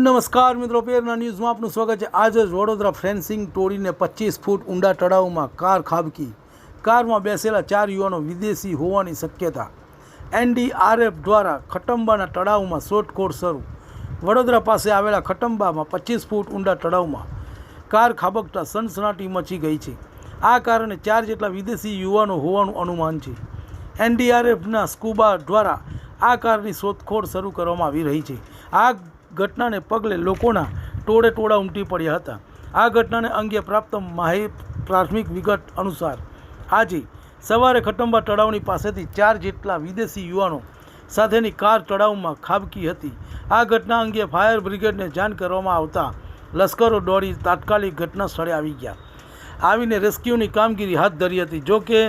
નમસ્કાર મિત્રો, પેરના ન્યૂઝમાં આપનું સ્વાગત છે। આજે વડોદરા ફેન્સિંગ તોડીને 25 ફૂટ ઊંડા તળાવમાં કાર ખાબકી। કારમાં બેસેલા 4 યુવાનો વિદેશી હોવાની શક્યતા। NDRF દ્વારા ખટંબાના તળાવમાં શોધખોળ શરૂ। વડોદરા પાસે આવેલા ખટંબામાં 25 ફૂટ ઊંડા તળાવમાં કાર ખાબકતા સનસનાટી મચી ગઈ છે। આ કારણે 4 જેટલા વિદેશી યુવાનો હોવાનું અનુમાન છે। NDRFના સ્કૂબા દ્વારા આ કારની શોધખોળ શરૂ કરવામાં આવી રહી છે। આ ઘટનાને પગલે લોકોના ટોળે ટોળા ઉમટી પડ્યા હતા। આ ઘટનાને અંગે પ્રાપ્ત પ્રાથમિક વિગત અનુસાર આજે સવારે ખટંબા તળાવની પાસેથી 4 જેટલા વિદેશી યુવાનો સાથેની કાર તળાવમાં ખાબકી હતી। આ ઘટના અંગે ફાયર બ્રિગેડને જાણ કરવામાં આવતા લશ્કરો દોડી તાત્કાલિક ઘટના સ્થળે આવી ગયા। આવીને રેસ્ક્યુની કામગીરી હાથ ધરી હતી। જો કે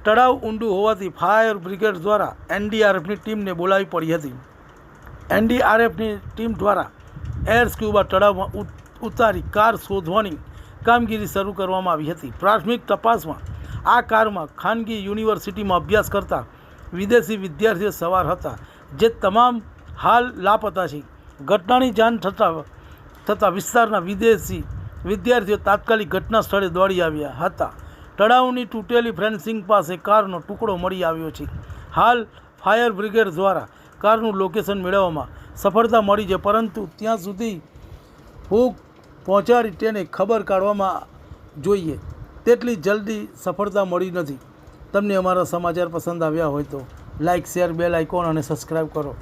તળાવ ઊંડું હોવાથી ફાયર બ્રિગેડ દ્વારા NDRFની ટીમને બોલાવી પડી હતી। NDRFની ટીમ દ્વારા એર સ્ક્યુબા તળાવમાં ઉતારી કાર શોધવાની કામગીરી શરૂ કરવામાં આવી હતી। પ્રાથમિક તપાસમાં આ કારમાં ખાનગી યુનિવર્સિટીમાં અભ્યાસ કરતા વિદેશી વિદ્યાર્થીઓ સવાર હતા, જે તમામ હાલ લાપતા છે। ઘટનાની જાણ થતાં વિસ્તારના વિદેશી વિદ્યાર્થીઓ તાત્કાલિક ઘટના સ્થળે દોડી આવ્યા હતા। તળાવની તૂટેલી ફેન્સિંગ પાસે કારનો ટુકડો મળી આવ્યો છે। હાલ ફાયર બ્રિગેડ દ્વારા કારનું લોકેશન મેળવવામાં સફળતા મળી છે, પરંતુ ત્યાં સુધી ફૂગ પહોંચાડી તેને ખબર કાઢવામાં જોઈએ તેટલી જલ્દી સફળતા મળી નથી। તમને અમારા સમાચાર પસંદ આવ્યા હોય તો લાઇક, શેર, બેલ આઇકોન અને સબસ્ક્રાઈબ કરો।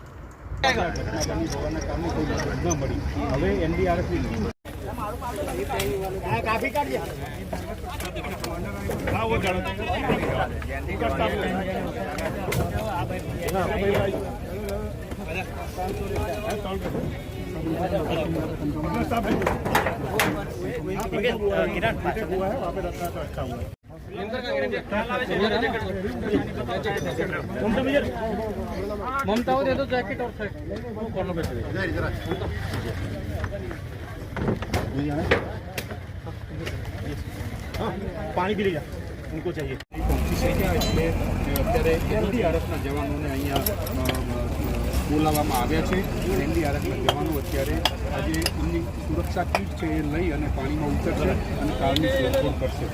ममता को दे दो जैकेट और कॉर्नर पे पानी भी ले जा, उनको चाहिए। અત્યારે NDRFના જવાનોને અહીંયા બોલાવવામાં આવ્યા છે। NDRFના જવાનો અત્યારે આજે એમની સુરક્ષા કીટ છે એ લઈ અને પાણીમાં ઉતરશે અને કારની શોધખોળ કરશે।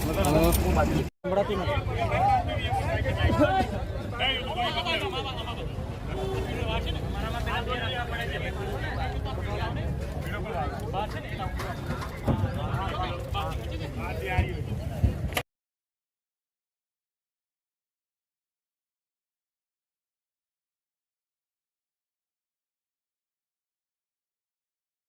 સંભળાતી નથી।